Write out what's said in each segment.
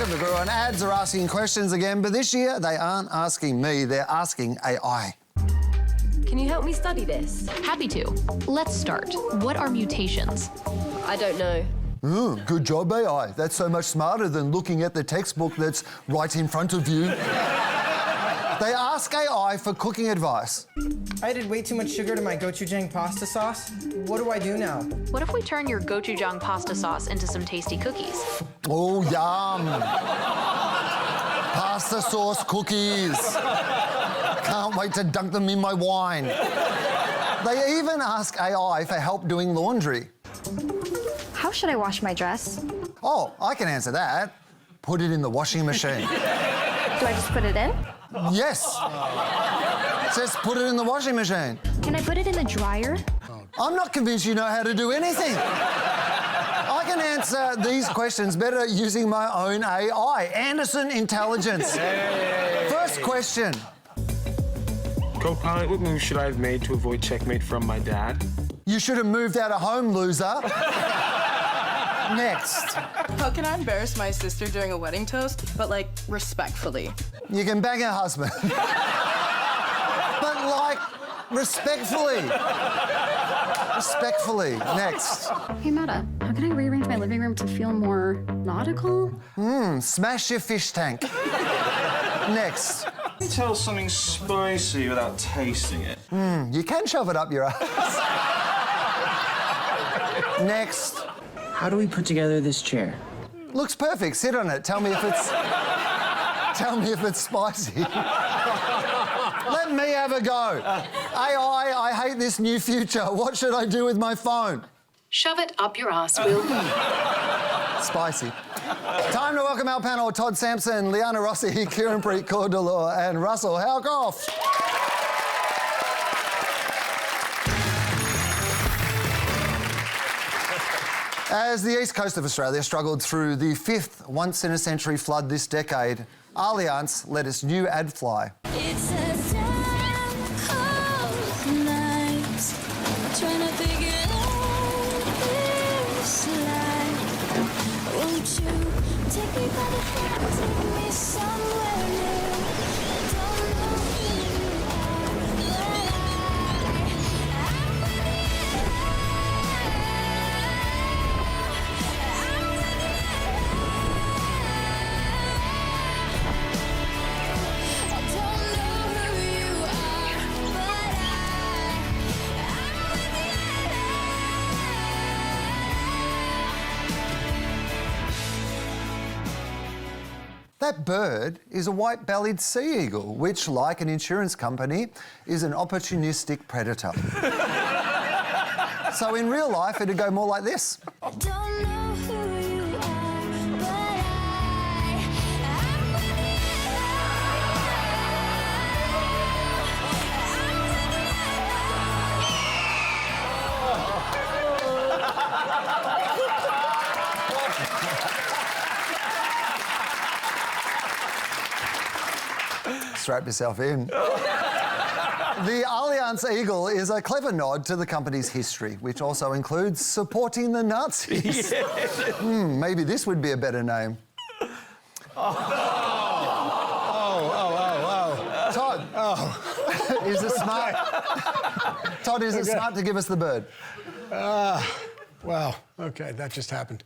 Welcome to Gruen. Ads are asking questions again, but this year they aren't asking me, they're asking AI. Can you help me study this? Happy to. Let's start. What are mutations? I don't know. Good job, AI. That's so much smarter than looking at the textbook that's right in front of you. They ask AI for cooking advice. I added way too much sugar to my gochujang pasta sauce. What do I do now? What if we turn your gochujang pasta sauce into some tasty cookies? Oh, yum. Pasta sauce cookies. Can't wait to dunk them in my wine. They even ask AI for help doing laundry. How should I wash my dress? Oh, I can answer that. Put it in the washing machine. Do I just put it in? Yes. Just put it in the washing machine. Can I put it in the dryer? I'm not convinced you know how to do anything. I can answer these questions better using my own AI, Anderson Intelligence. First question. Co-pilot, what move should I have made to avoid checkmate from my dad? You should have moved out of home, loser. Next. How can I embarrass my sister during a wedding toast, but, like, respectfully? You can bang her husband. But, like, respectfully. Respectfully. Next. Hey, Mata, how can I rearrange my living room to feel more nautical? Smash your fish tank. Next. Can you tell something spicy without tasting it? You can shove it up your ass. Next. How do we put together this chair? Looks perfect. Sit on it. Tell me if it's spicy. Let me have a go. AI, I hate this new future. What should I do with my phone? Shove it up your ass, Wil. Spicy. Time to welcome our panel, Todd Sampson, Liana, Rossi, Kiranpreet, Kaur, Dhillon, and Russel Howcroft. As the east coast of Australia struggled through the fifth once-in-a-century flood this decade, Allianz let its new ad fly. It's a damn cold night, trying to figure out this life. Won't you take me by the hand, take me somewhere new? Don't know who you are, but That bird is a white-bellied sea eagle, which, like an insurance company, is an opportunistic predator. So in real life, it'd go more like this. I don't know who you are, but Strap yourself in. The Allianz Eagle is a clever nod to the company's history, which also includes supporting the Nazis. Maybe this would be a better name. Todd. Is it smart? Todd, is it smart to give us the bird? Well, okay, that just happened.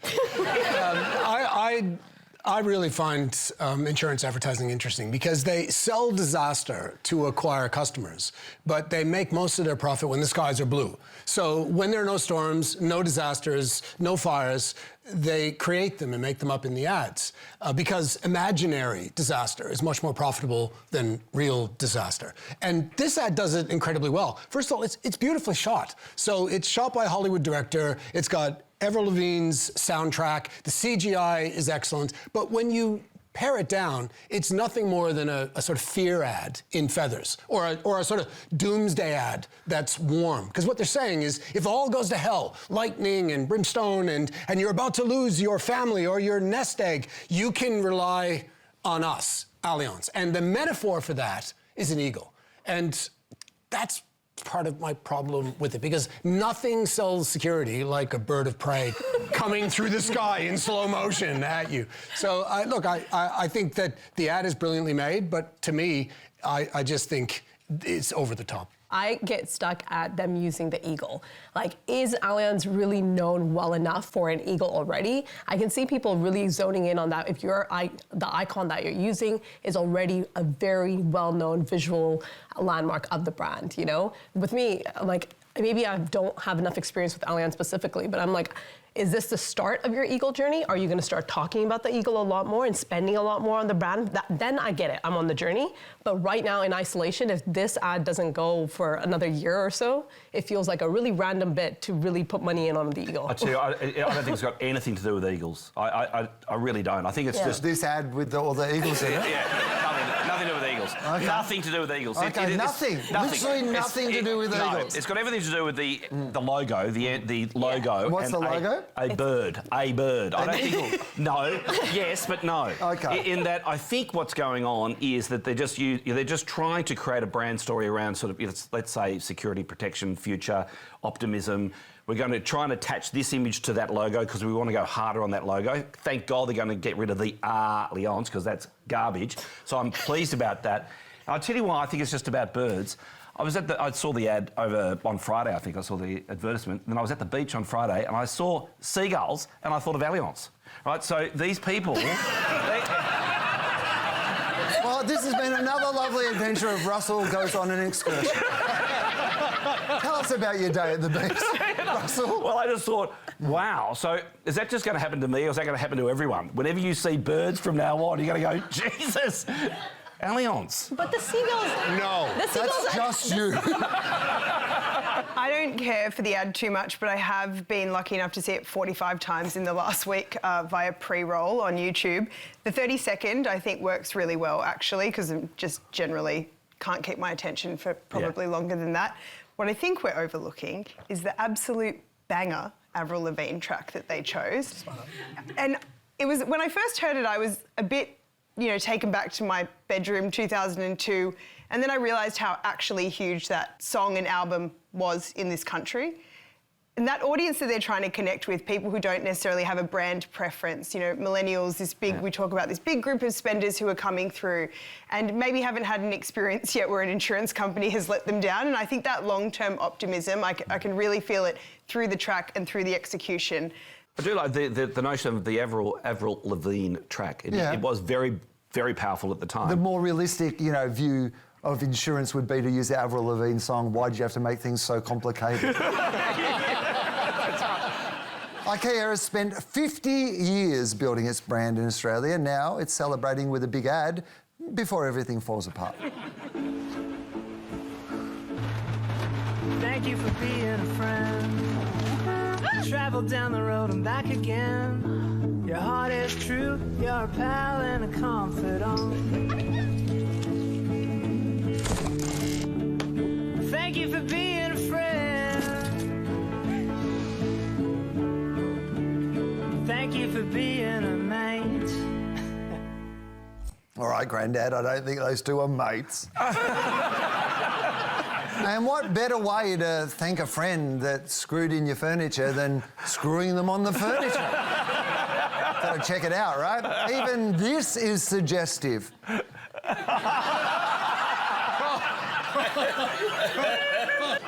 I really find insurance advertising interesting because they sell disaster to acquire customers, but they make most of their profit when the skies are blue. So when there are no storms, no disasters, no fires, they create them and make them up in the ads because imaginary disaster is much more profitable than real disaster. And this ad does it incredibly well. First of all, it's beautifully shot. So it's shot by a Hollywood director. It's got Avril Lavigne's soundtrack. The CGI is excellent. But when you pare it down, it's nothing more than a sort of fear ad in feathers or a sort of doomsday ad that's warm. Because what they're saying is, if all goes to hell, lightning and brimstone, and you're about to lose your family or your nest egg, you can rely on us, Allianz. And the metaphor for that is an eagle. And that's part of my problem with it, because nothing sells security like a bird of prey coming through the sky in slow motion at you. So, look, I think that the ad is brilliantly made, but to me, I just think it's over the top. I get stuck at them using the eagle. Like, is Allianz really known well enough for an eagle already? I can see people really zoning in on that if the icon that you're using is already a very well-known visual landmark of the brand, you know? With me, like, maybe I don't have enough experience with Allianz specifically, but I'm like, is this the start of your eagle journey? Are you going to start talking about the eagle a lot more and spending a lot more on the brand? Then I get it. I'm on the journey. But right now in isolation, if this ad doesn't go for another year or so, it feels like a really random bit to really put money in on the eagle. I tell you, I don't think it's got anything to do with eagles. I really don't. I think it's just this ad with all the eagles in it. Nothing to do with eagles. Okay. Nothing to do with eagles. Okay, nothing. Literally nothing to do with eagles. It's got everything to do with the logo. The logo. What's the logo? A bird. A bird. I don't eagle. think. No. Yes, but no. Okay. In that, I think what's going on is that they're just trying to create a brand story around sort of, let's say, security, protection, future, optimism. We're going to try and attach this image to that logo because we want to go harder on that logo. Thank God they're going to get rid of the Allianz because that's garbage. So I'm pleased about that. And I'll tell you why I think it's just about birds. I saw the ad over on Friday, I think I saw the advertisement, and then I was at the beach on Friday and I saw seagulls and I thought of Allianz. Right, so these people... Well, this has been another lovely adventure of Russell Goes on an Excursion. Tell us about your day at the beach, Russell. Well, I just thought, wow, so is that just going to happen to me or is that going to happen to everyone? Whenever you see birds from now on, you're going to go, Jesus, Allianz. But the seagulls... No, that's just you. I don't care for the ad too much, but I have been lucky enough to see it 45 times in the last week via pre-roll on YouTube. The 30-second, I think, works really well, actually, because I just generally can't keep my attention for probably longer than that. What I think we're overlooking is the absolute banger Avril Lavigne track that they chose. And it was, when I first heard it, I was a bit, taken back to my bedroom, 2002, and then I realised how actually huge that song and album was in this country. And that audience that they're trying to connect with, people who don't necessarily have a brand preference, millennials, this big, we talk about this big group of spenders who are coming through and maybe haven't had an experience yet where an insurance company has let them down. And I think that long-term optimism, I can really feel it through the track and through the execution. I do like the notion of the Avril Lavigne track. It was very, very powerful at the time. The more realistic, view of insurance would be to use the Avril Lavigne song, "Why Did You Have to Make Things So Complicated?" IKEA has spent 50 years building its brand in Australia. Now it's celebrating with a big ad before everything falls apart. Thank you for being a friend. Travel down the road and back again. Your heart is true, you're a pal and a confidant. Thank you for being a friend. Thank you for being a mate. All right, Grandad, I don't think those two are mates. And what better way to thank a friend that screwed in your furniture than screwing them on the furniture? Gotta check it out, right? Even this is suggestive.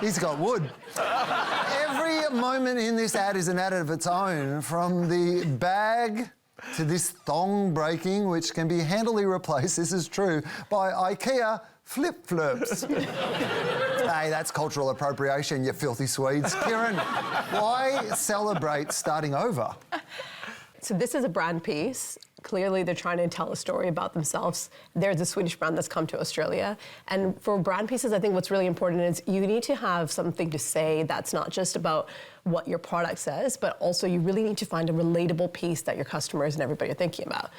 He's got wood. Every moment in this ad is an ad of its own, from the bag to this thong breaking, which can be handily replaced, this is true, by IKEA flip-flops. Hey, that's cultural appropriation, you filthy Swedes. Kiran, why celebrate starting over? So this is a brand piece. Clearly, they're trying to tell a story about themselves. There's a Swedish brand that's come to Australia. And for brand pieces, I think what's really important is you need to have something to say that's not just about what your product says, but also you really need to find a relatable piece that your customers and everybody are thinking about.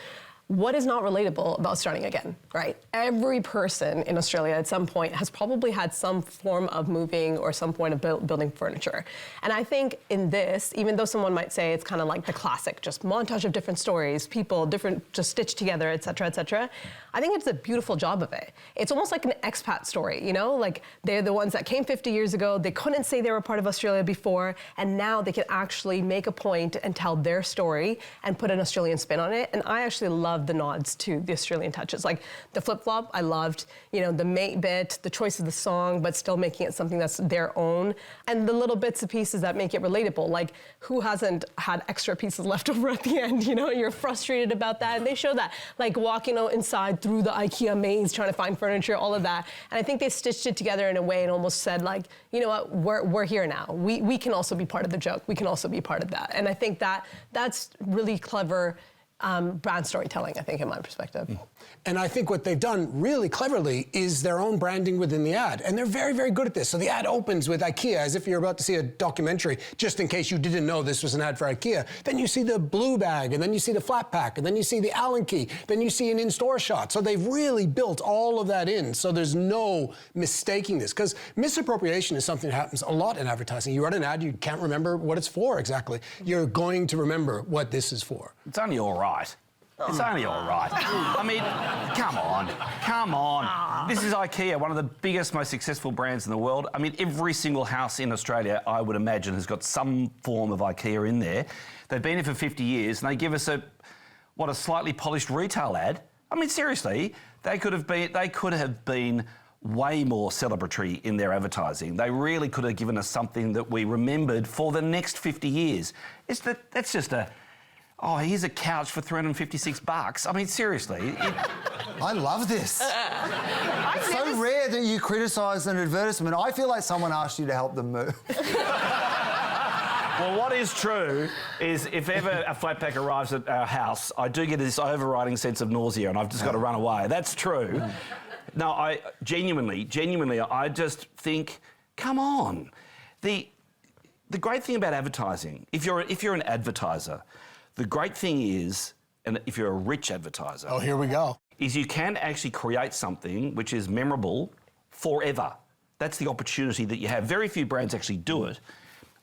what is not relatable about starting again, right? Every person in Australia at some point has probably had some form of moving or some point of building furniture. And I think in this, even though someone might say it's kind of like the classic, just montage of different stories, people, different, just stitched together, et cetera, I think it's a beautiful job of it. It's almost like an expat story, you know? Like they're the ones that came 50 years ago, they couldn't say they were part of Australia before, and now they can actually make a point and tell their story and put an Australian spin on it. And I actually love the nods to the Australian touches. Like the flip-flop, I loved, you know, the mate bit, the choice of the song, but still making it something that's their own. And the little bits and pieces that make it relatable. Like who hasn't had extra pieces left over at the end, you know? You're frustrated about that, and they show that. Like walking inside through the IKEA maze, trying to find furniture, all of that. And I think they stitched it together in a way and almost said like, you know what, we're here now. We can also be part of the joke. We can also be part of that. And I think that's really clever brand storytelling, I think, in my perspective. And I think what they've done really cleverly is their own branding within the ad. And they're very, very good at this. So the ad opens with IKEA as if you're about to see a documentary, just in case you didn't know this was an ad for IKEA. Then you see the blue bag, and then you see the flat pack, and then you see the Allen key, then you see an in-store shot. So they've really built all of that in, so there's no mistaking this. Because misappropriation is something that happens a lot in advertising. You run an ad, you can't remember what it's for exactly. You're going to remember what this is for. It's only all right. It's only all right. I mean, come on. This is IKEA, one of the biggest, most successful brands in the world. I mean, every single house in Australia, I would imagine, has got some form of IKEA in there. They've been here for 50 years, and they give us a slightly polished retail ad. I mean, seriously, they could have been way more celebratory in their advertising. They really could have given us something that we remembered for the next 50 years. That's just oh, here's a couch for $356. I mean, seriously. I love this. It's so rare that you criticise an advertisement. I feel like someone asked you to help them move. Well, what is true is if ever a flat pack arrives at our house, I do get this overriding sense of nausea and I've just got to run away. That's true. No, I genuinely, I just think, come on. The great thing about advertising, if you're an advertiser, the great thing is, and if you're a rich advertiser... Oh, here we go. ...is you can actually create something which is memorable forever. That's the opportunity that you have. Very few brands actually do it.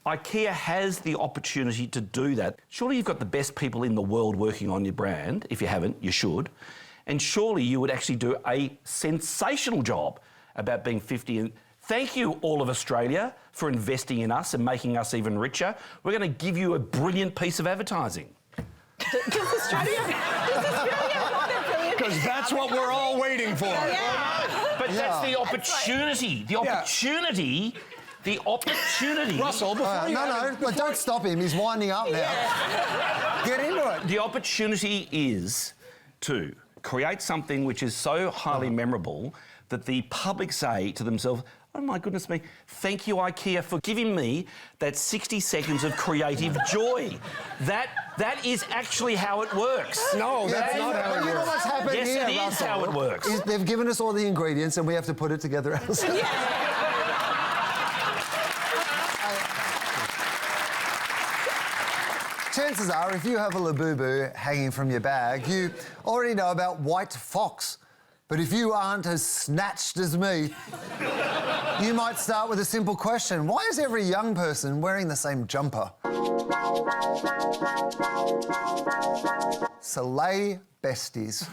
IKEA has the opportunity to do that. Surely you've got the best people in the world working on your brand. If you haven't, you should. And surely you would actually do a sensational job about being 50 and... Thank you, all of Australia, for investing in us and making us even richer. We're going to give you a brilliant piece of advertising. Does Australia want a brilliant? Because that's what we're all waiting for. Yeah. But that's the opportunity. The opportunity. Russell, but don't stop him. He's winding up now. Yeah. Get into it. The opportunity is to create something which is so highly memorable that the public say to themselves, oh my goodness me, thank you IKEA for giving me that 60 seconds of creative joy. That is actually how it works. No, that's not how it works. You know what's happened yes, here, it is Russell, how it works. They've given us all the ingredients and we have to put it together ourselves. Chances are, if you have a Labubu hanging from your bag, you already know about white fox. But if you aren't as snatched as me, you might start with a simple question. Why is every young person wearing the same jumper? Soleil besties.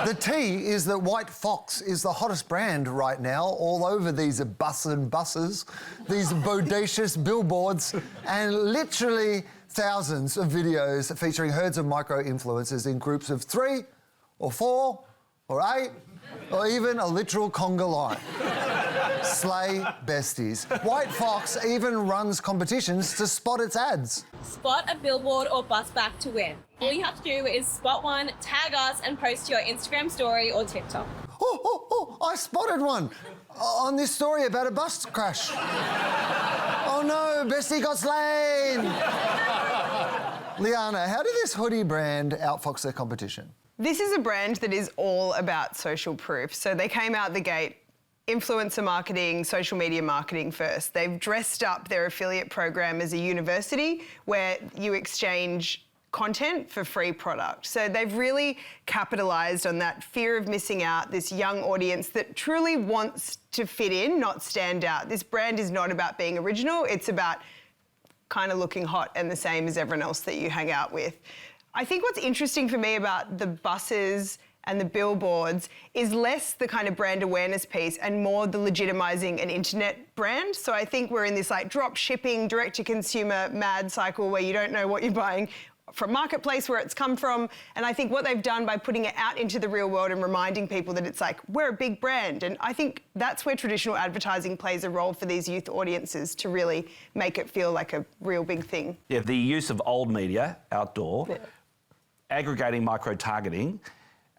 The tea is that White Fox is the hottest brand right now all over these buses, these bodacious billboards, and literally thousands of videos featuring herds of micro-influencers in groups of 3 or 4 or 8 or even a literal conga line. Slay besties. White Fox even runs competitions to spot its ads. Spot a billboard or bus back to win. All you have to do is spot one, tag us and post to your Instagram story or TikTok. Oh, I spotted one on this story about a bus crash. Oh no, bestie got slain. Liana, how did this hoodie brand outfox their competition? This is a brand that is all about social proof. So they came out the gate, influencer marketing, social media marketing first. They've dressed up their affiliate program as a university where you exchange content for free product. So they've really capitalised on that fear of missing out, this young audience that truly wants to fit in, not stand out. This brand is not about being original, it's about kind of looking hot and the same as everyone else that you hang out with. I think what's interesting for me about the buses and the billboards is less the kind of brand awareness piece and more the legitimising an internet brand. So I think we're in this like drop shipping, direct to consumer mad cycle where you don't know what you're buying from marketplace, where it's come from. And I think what they've done by putting it out into the real world and reminding people that it's like, we're a big brand. And I think that's where traditional advertising plays a role for these youth audiences to really make it feel like a real big thing. Yeah, the use of old media, outdoor, aggregating micro-targeting,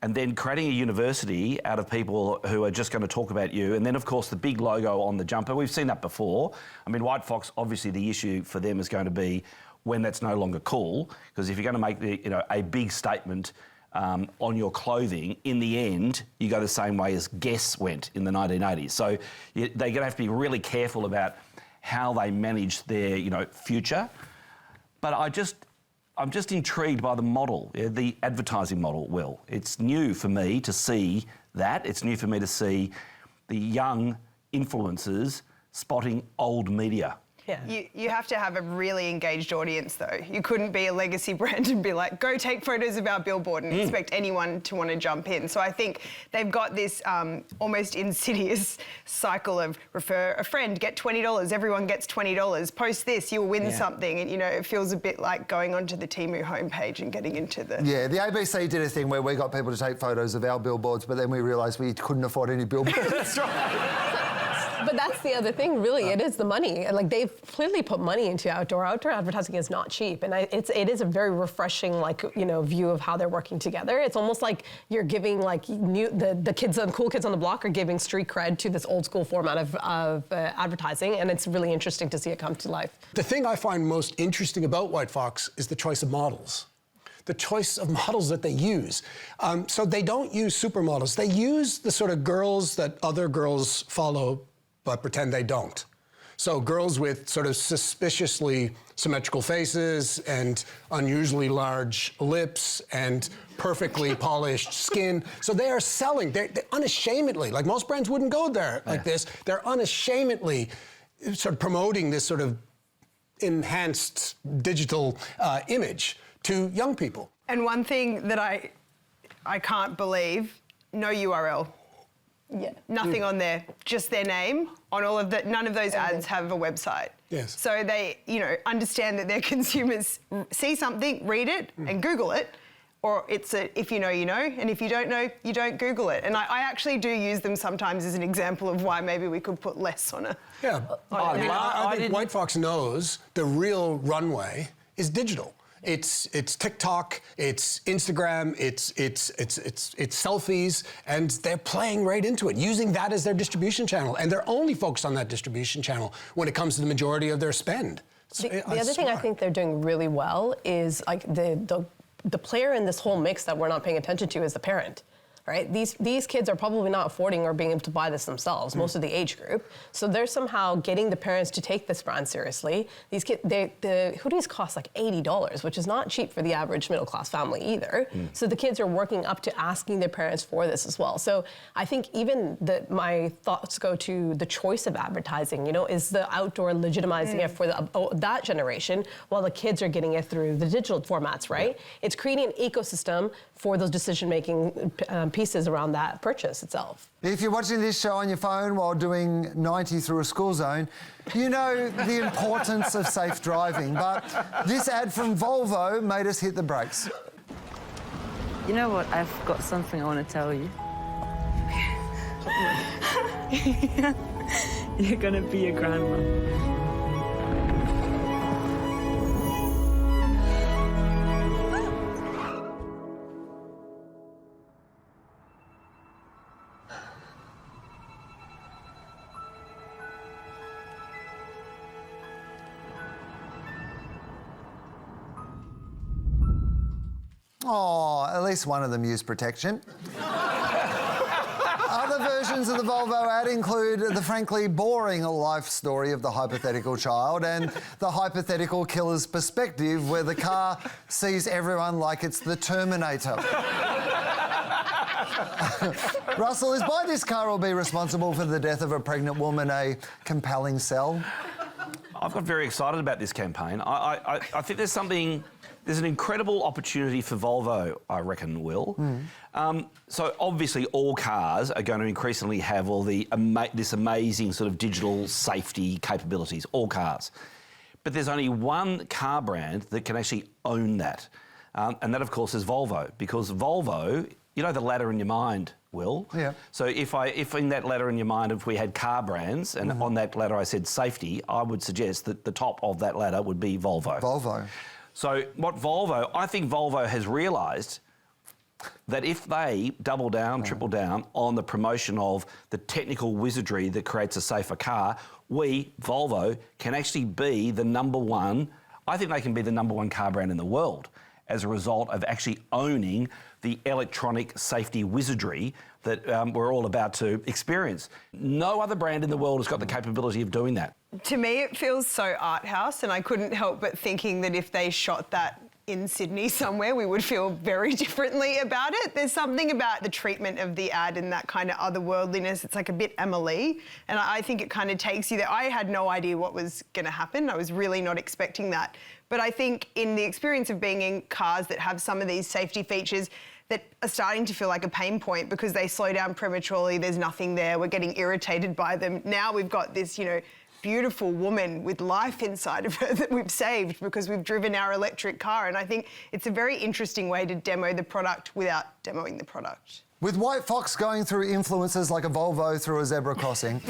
and then creating a university out of people who are just going to talk about you. And then, of course, the big logo on the jumper. We've seen that before. I mean, White Fox, obviously the issue for them is going to be when that's no longer cool, because if you're going to make a big statement on your clothing, in the end, you go the same way as Guess went in the 1980s. So they're going to have to be really careful about how they manage their, future. But I'm just intrigued by the model, the advertising model, Wil. It's new for me to see that. It's new for me to see the young influencers spotting old media. Yeah. You have to have a really engaged audience, though. You couldn't be a legacy brand and be like, go take photos of our billboard and expect anyone to want to jump in. So I think they've got this almost insidious cycle of refer a friend, get $20, everyone gets $20, post this, you'll win something. And, it feels a bit like going onto the Temu homepage and getting into the... Yeah, the ABC did a thing where we got people to take photos of our billboards, but then we realised we couldn't afford any billboards. That's right. But that's the other thing, really. It is the money. Like, they've clearly put money into outdoor. Outdoor advertising is not cheap, and it is a very refreshing, view of how they're working together. It's almost like you're giving the kids, the cool kids on the block, are giving street cred to this old school format of advertising, and it's really interesting to see it come to life. The thing I find most interesting about White Fox is the choice of models. The choice of models that they use. So they don't use supermodels. They use the sort of girls that other girls follow but pretend they don't. So girls with sort of suspiciously symmetrical faces and unusually large lips and perfectly polished skin. So they are selling, they're unashamedly, like most brands wouldn't go there like this, they're unashamedly sort of promoting this sort of enhanced digital image to young people. And one thing that I can't believe, no URL. Yeah. Nothing on there, just their name on all of none of those ads have a website. Yes. So they, understand that their consumers see something, read it and Google it, or it's if you know, you know, and if you don't know, you don't Google it. And I actually do use them sometimes as an example of why maybe we could put less on a... Yeah, I think White Fox knows the real runway is digital. It's TikTok, it's Instagram, it's selfies, and they're playing right into it, using that as their distribution channel, and they're only focused on that distribution channel when it comes to the majority of their spend. The other thing I think they're doing really well is like the player in this whole mix that we're not paying attention to is the parent. Right? These kids are probably not affording or being able to buy this themselves, most of the age group. So they're somehow getting the parents to take this brand seriously. These kids, the hoodies cost like $80, which is not cheap for the average middle-class family either. So the kids are working up to asking their parents for this as well. So I think even my thoughts go to the choice of advertising, is the outdoor legitimizing it for that generation, while the kids are getting it through the digital formats, right? Yeah. It's creating an ecosystem for those decision-making pieces around that purchase itself. If you're watching this show on your phone while doing 90 through a school zone, you know the importance of safe driving, but this ad from Volvo made us hit the brakes. You know what? I've got something I want to tell you. You're gonna be a grandma. Oh, at least one of them used protection. Other versions versions of the Volvo ad include the frankly boring life story of the hypothetical child and the hypothetical killer's perspective, where the car sees everyone like it's the Terminator. Russell, is buy this car or be responsible for the death of a pregnant woman a compelling sell? I've got very excited about this campaign. I think there's an incredible opportunity for Volvo, I reckon, Will. So obviously all cars are going to increasingly have all this amazing sort of digital safety capabilities, all cars. But there's only one car brand that can actually own that. And that, of course, is Volvo, because Volvo, you know the ladder in your mind, Will? Yeah. So if in that ladder in your mind, if we had car brands, and on that ladder I said safety, I would suggest that the top of that ladder would be Volvo. Volvo. So I think Volvo has realised that if they double down, triple down on the promotion of the technical wizardry that creates a safer car, we, Volvo, can actually be the number one, I think they can be the number one car brand in the world as a result of actually owning the electronic safety wizardry that we're all about to experience. No other brand in the world has got the capability of doing that. To me, it feels so art house, and I couldn't help but thinking that if they shot that in Sydney somewhere, we would feel very differently about it. There's something about the treatment of the ad and that kind of otherworldliness. It's like a bit Emily, and I think it kind of takes you there. I had no idea what was going to happen. I was really not expecting that. But I think in the experience of being in cars that have some of these safety features that are starting to feel like a pain point because they slow down prematurely, there's nothing there, we're getting irritated by them. Now we've got this, beautiful woman with life inside of her that we've saved because we've driven our electric car. And I think it's a very interesting way to demo the product without demoing the product. With White Fox going through influences like a Volvo through a zebra crossing,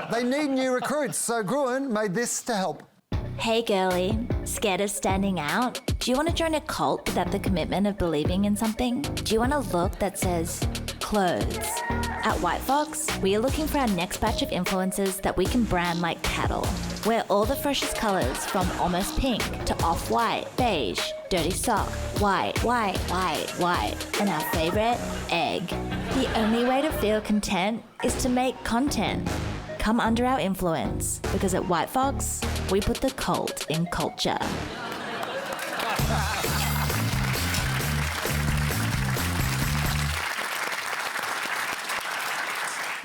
they need new recruits, so Gruen made this to help. Hey girlie, scared of standing out? Do you want to join a cult without the commitment of believing in something? Do you want a look that says clothes? At White Fox, we are looking for our next batch of influencers that we can brand like cattle. Wear all the freshest colours from almost pink to off-white, beige, dirty sock, white, and our favourite, egg. The only way to feel content is to make content. Come under our influence, because at White Fox, we put the cult in culture.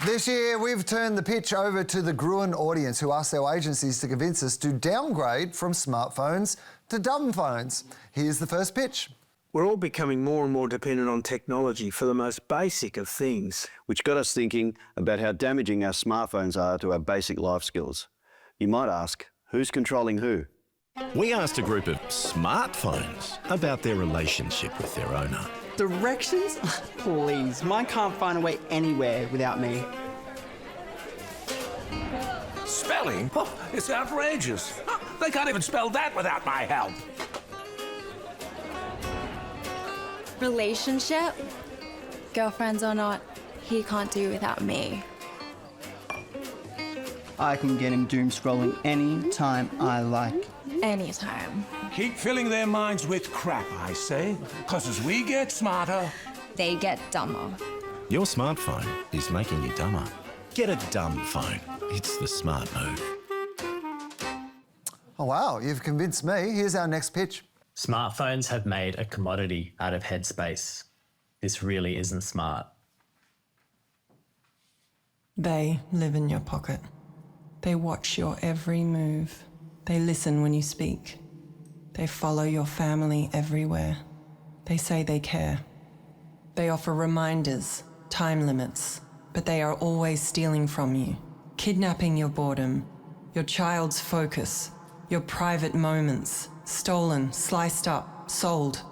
This year, we've turned the pitch over to the Gruen audience, who asked our agencies to convince us to downgrade from smartphones to dumb phones. Here's the first pitch. We're all becoming more and more dependent on technology for the most basic of things. Which got us thinking about how damaging our smartphones are to our basic life skills. You might ask, who's controlling who? We asked a group of smartphones about their relationship with their owner. Directions? Please, mine can't find a way anywhere without me. Spelling? Oh, it's outrageous. They can't even spell that without my help. Relationship? Girlfriends or not, he can't do without me. I can get him doom scrolling any time I like. Anytime. Keep filling their minds with crap, I say. Because as we get smarter, they get dumber. Your smartphone is making you dumber. Get a dumb phone. It's the smart move. Oh, wow, you've convinced me. Here's our next pitch. Smartphones have made a commodity out of headspace. This really isn't smart. They live in your pocket. They watch your every move. They listen when you speak. They follow your family everywhere. They say they care. They offer reminders, time limits, but they are always stealing from you, kidnapping your boredom, your child's focus, your private moments, stolen, sliced up, sold,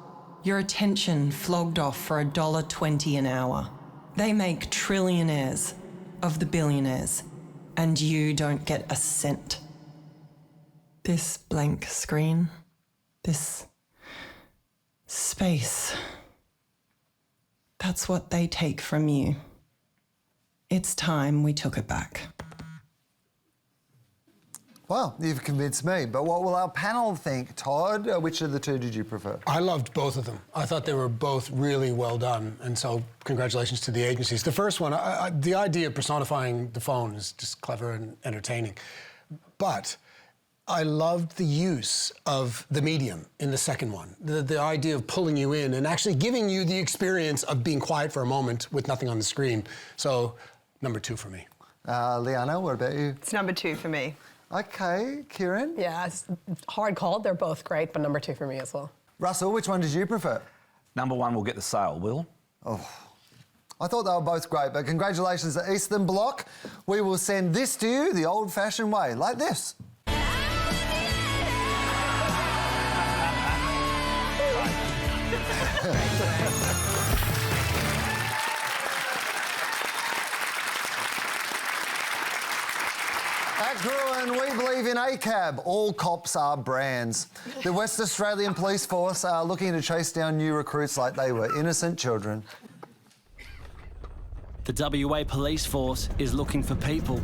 your attention flogged off for $1.20 an hour. They make trillionaires of the billionaires, and you don't get a cent. This blank screen, this space, that's what they take from you. It's time we took it back. Well, you've convinced me, but what will our panel think? Todd, which of the two did you prefer? I loved both of them. I thought they were both really well done, and so congratulations to the agencies. The first one, the idea of personifying the phone is just clever and entertaining, but I loved the use of the medium in the second one. The idea of pulling you in and actually giving you the experience of being quiet for a moment with nothing on the screen. So, number 2 for me. Liana, what about you? It's number 2 for me. Okay, Kiran? Yeah, it's hard call. They're both great, but number 2 for me as well. Russell, which one did you prefer? Number 1 will get the sale, Will. Oh, I thought they were both great, but congratulations to Eastern Bloc. We will send this to you the old-fashioned way, like this. At Gruen, we believe in ACAB. All cops are brands. The West Australian Police Force are looking to chase down new recruits like they were innocent children. The WA Police Force is looking for people.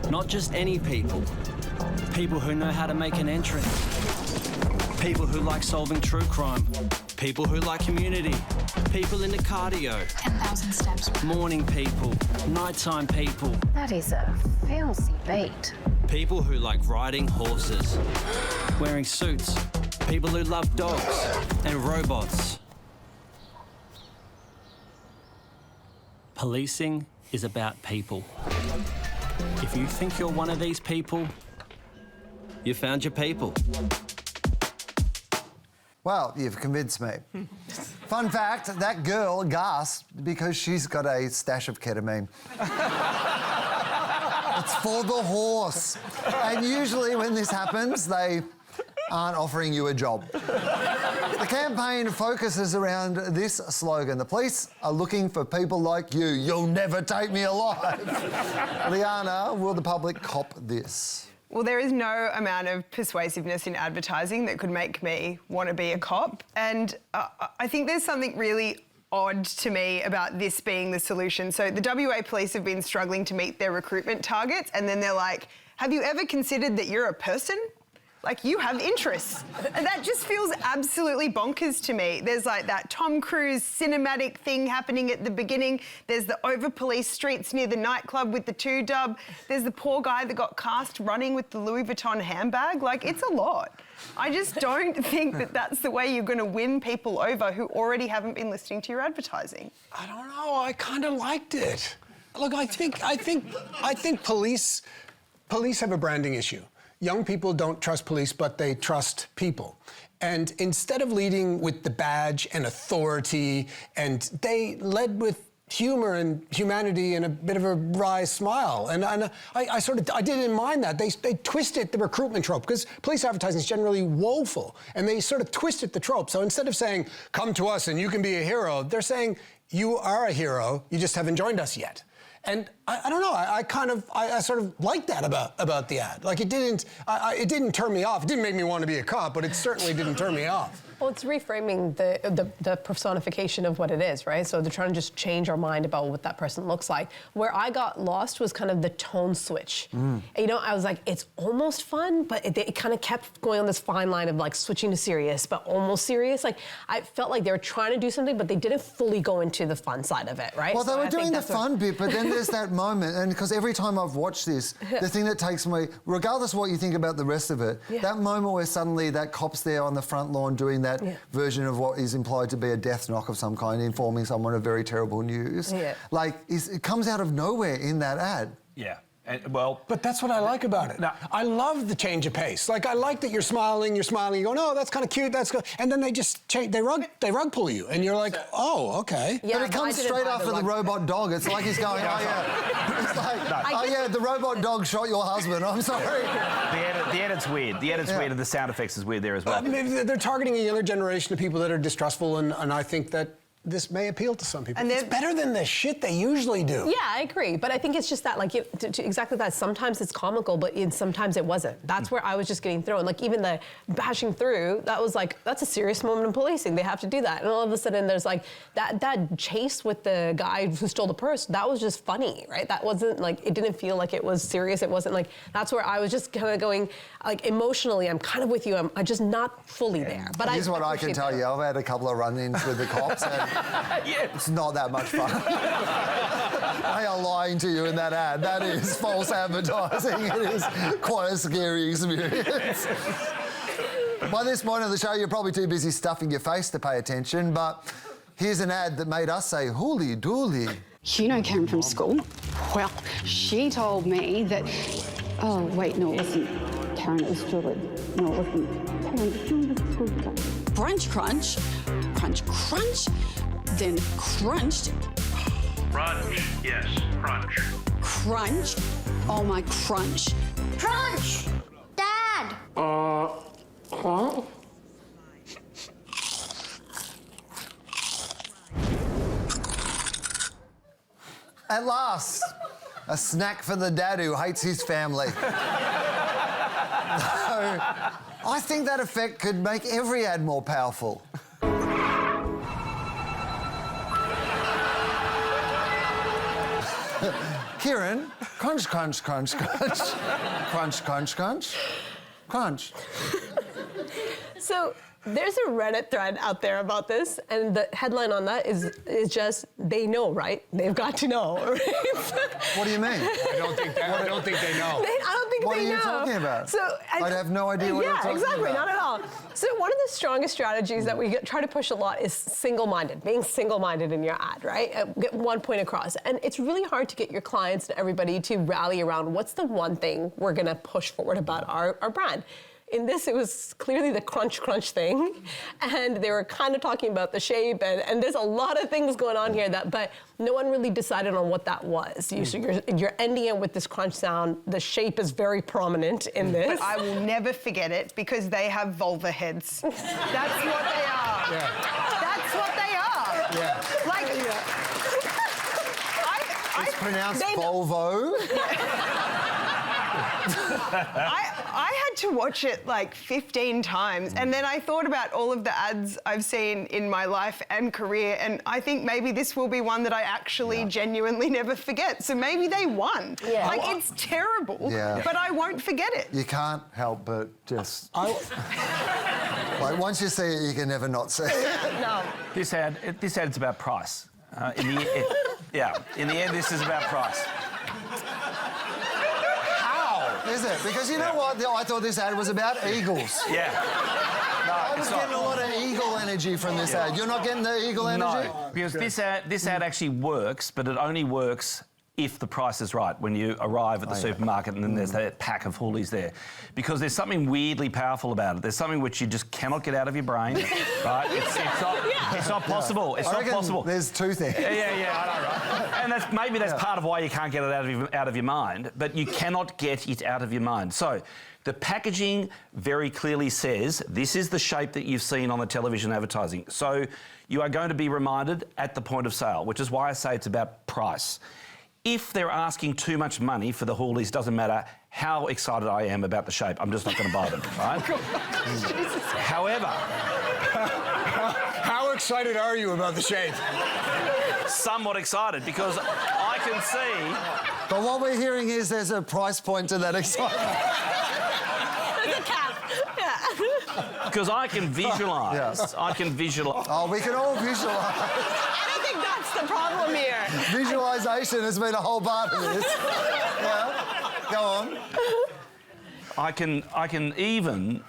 Not just any people. People who know how to make an entrance. People who like solving true crime. People who like community. People into cardio. 10,000 steps. Morning people. Nighttime people. That is a fancy beat. People who like riding horses. Wearing suits. People who love dogs. And robots. Policing is about people. If you think you're one of these people, you found your people. Well, you've convinced me. Fun fact, that girl gasped because she's got a stash of ketamine. It's for the horse. And usually when this happens, they aren't offering you a job. The campaign focuses around this slogan. The police are looking for people like you. You'll never take me alive. Liana, will the public cop this? Well, there is no amount of persuasiveness in advertising that could make me want to be a cop. And I think there's something really odd to me about this being the solution. So the WA police have been struggling to meet their recruitment targets, and then they're like, have you ever considered that you're a person? Like, you have interests. And that just feels absolutely bonkers to me. There's like that Tom Cruise cinematic thing happening at the beginning. There's the over-policed streets near the nightclub with the 2-dub. There's the poor guy that got cast running with the Louis Vuitton handbag. Like, it's a lot. I just don't think that that's the way you're going to win people over who already haven't been listening to your advertising. I don't know. I kind of liked it. Look, I think police have a branding issue. Young people don't trust police, but they trust people. And instead of leading with the badge and authority, and they led with humor and humanity and a bit of a wry smile. And I didn't mind that. They twisted the recruitment trope, because police advertising is generally woeful, and they sort of twisted the trope. So instead of saying, come to us and you can be a hero, they're saying, you are a hero, you just haven't joined us yet. And I don't know. I sort of liked that about the ad. Like, it didn't turn me off. It didn't make me want to be a cop, but it certainly didn't turn me off. Well, it's reframing the personification of what it is, right? So they're trying to just change our mind about what that person looks like. Where I got lost was kind of the tone switch. And, you know, I was like, it's almost fun, but it kind of kept going on this fine line of like switching to serious, but almost serious. Like, I felt like they were trying to do something, but they didn't fully go into the fun side of it, right? Well, so they were doing the fun bit, but then there's that moment, and because every time I've watched this, the thing that takes me, regardless of what you think about the rest of it, that moment where suddenly that cop's there on the front lawn doing that version of what is implied to be a death knock of some kind, informing someone of very terrible news. Like, it comes out of nowhere in that ad. Yeah. But that's what I like about it. No. I love the change of pace. Like, I like that you're smiling, you go, no, that's kind of cute, that's good. And then they just change, they rug pull you, and you're like, oh, okay. Yeah, but it comes straight after the robot dog. It's like he's going, oh, yeah. It's like, oh, yeah, the robot dog shot your husband. I'm sorry. The edit's weird. The edit's weird, and the sound effects is weird there as well. They're targeting a younger generation of people that are distrustful, and I think that this may appeal to some people. And it's better than the shit they usually do. Yeah, I agree. But I think it's just that, like, exactly that. Sometimes it's comical, but sometimes it wasn't. That's where I was just getting thrown. Like, even the bashing through, that was like, that's a serious moment in policing. They have to do that. And all of a sudden, there's like that chase with the guy who stole the purse. That was just funny, right? That wasn't like, it didn't feel like it was serious. It wasn't like, that's where I was just kind of going, like, emotionally, I'm kind of with you. I'm just not fully there. But Here's what I can tell you. I've had a couple of run-ins with the cops, and it's not that much fun. They are lying to you in that ad. That is false advertising. It is quite a scary experience. By this point of the show, you're probably too busy stuffing your face to pay attention, but here's an ad that made us say, "Hooly dooly." You know Karen from school? Well, she told me that... Oh, wait, no, it wasn't Karen, it was Julie. No, it wasn't Karen. Crunch, crunch, crunch, crunch, then crunched. Crunch, yes, crunch. Crunch, oh my crunch. Crunch! Dad! Huh? At last, a snack for the dad who hates his family. I think that effect could make every ad more powerful. Kiran, crunch, crunch, crunch, crunch. Crunch, crunch, crunch. Crunch. So there's a Reddit thread out there about this, and the headline on that is just, they know, right? They've got to know, right? What do you mean? I don't think they know. I don't think What they know. are you talking about? So I'd have no idea what you're talking about. Yeah, exactly, not at all. So one of the strongest strategies that we try to push a lot is single-minded, being single-minded in your ad, right? Get one point across. And it's really hard to get your clients and everybody to rally around what's the one thing we're gonna push forward about our brand. In this, it was clearly the crunch thing, and they were kind of talking about the shape, and there's a lot of things going on here but no one really decided on what that was. So you're ending it with this crunch sound. The shape is very prominent in this. But I will never forget it because they have vulva heads. That's what they are. Yeah. That's what they are. Yeah. Like, It's pronounced Volvo. I had to watch it like 15 times, and then I thought about all of the ads I've seen in my life and career, and I think maybe this will be one that I actually genuinely never forget. So maybe they won. Yeah. Like, it's terrible, but I won't forget it. You can't help but just... like, once you see it, you can never not see it. No. This ad's about price. In the end, this is about price. Is it? Because you know what? I thought this ad was about eagles. Yeah. No, I was getting a lot of eagle energy from this ad. You're not getting the eagle energy? No, because this ad actually works, but it only works if the price is right when you arrive at the supermarket and then there's that pack of Hooleys there. Because there's something weirdly powerful about it. There's something which you just cannot get out of your brain, right? It's not possible. It's not possible. There's two things. Yeah, I know, right? And maybe that's part of why you can't get it out of your mind, but you cannot get it out of your mind. So the packaging very clearly says this is the shape that you've seen on the television advertising. So you are going to be reminded at the point of sale, which is why I say it's about price. If they're asking too much money for the Hooleys, doesn't matter how excited I am about the shape, I'm just not going to buy them, right? However... How excited are you about the shape? Somewhat excited, because I can see... But what we're hearing is there's a price point to that excitement. There's a cap. Because I can visualise. I can visualise. Oh, we can all visualise. I don't think that's the problem here. Visualisation has been a whole part of this. Yeah, go on. I can even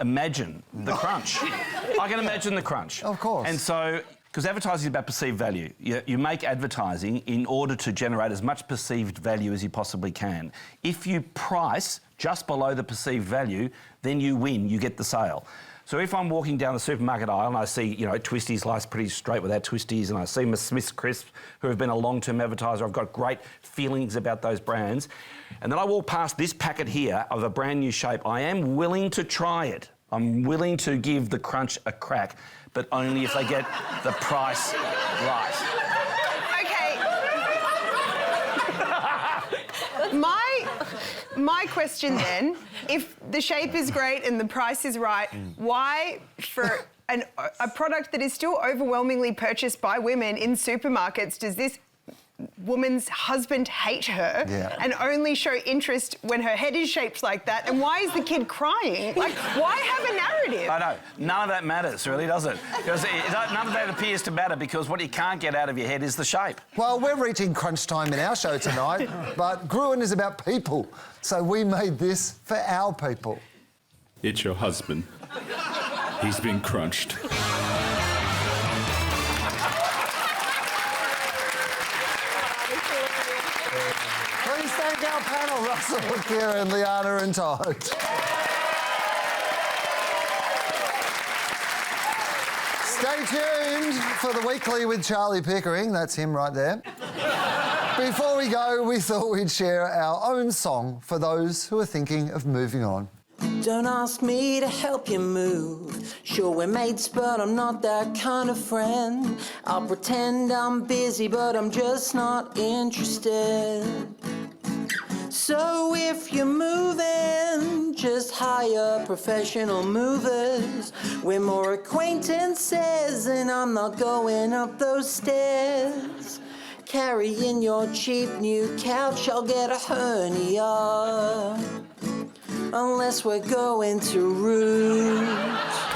imagine the crunch. I can imagine the crunch. Of course. And so, because advertising is about perceived value. You make advertising in order to generate as much perceived value as you possibly can. If you price just below the perceived value, then you win, you get the sale. So if I'm walking down the supermarket aisle and I see, Twisties, life's pretty straight without Twisties, and I see Miss Smith's Crisps, who have been a long-term advertiser, I've got great feelings about those brands, and then I walk past this packet here of a brand new shape, I am willing to try it. I'm willing to give the crunch a crack, but only if they get the price Right. Okay. My question then, if the shape is great and the price is right, why for a product that is still overwhelmingly purchased by women in supermarkets does this woman's husband hate her and only show interest when her head is shaped like that? And why is the kid crying? Like, why have a narrative? I know. None of that matters, really, does it? Because none of that appears to matter because what you can't get out of your head is the shape. Well, we're reaching crunch time in our show tonight, but Gruen is about people, so we made this for our people. It's your husband. He's been crunched. Please thank our panel, Russel, Kiran, Liana and Todd. Stay tuned for the weekly with Charlie Pickering. That's him right there. Before we go, we thought we'd share our own song for those who are thinking of moving on. Don't ask me to help you move. Sure, we're mates, but I'm not that kind of friend. I'll pretend I'm busy, but I'm just not interested. So if you're moving, just hire professional movers. We're more acquaintances, and I'm not going up those stairs. Carrying your cheap new couch, I'll get a hernia. Unless we're going to root.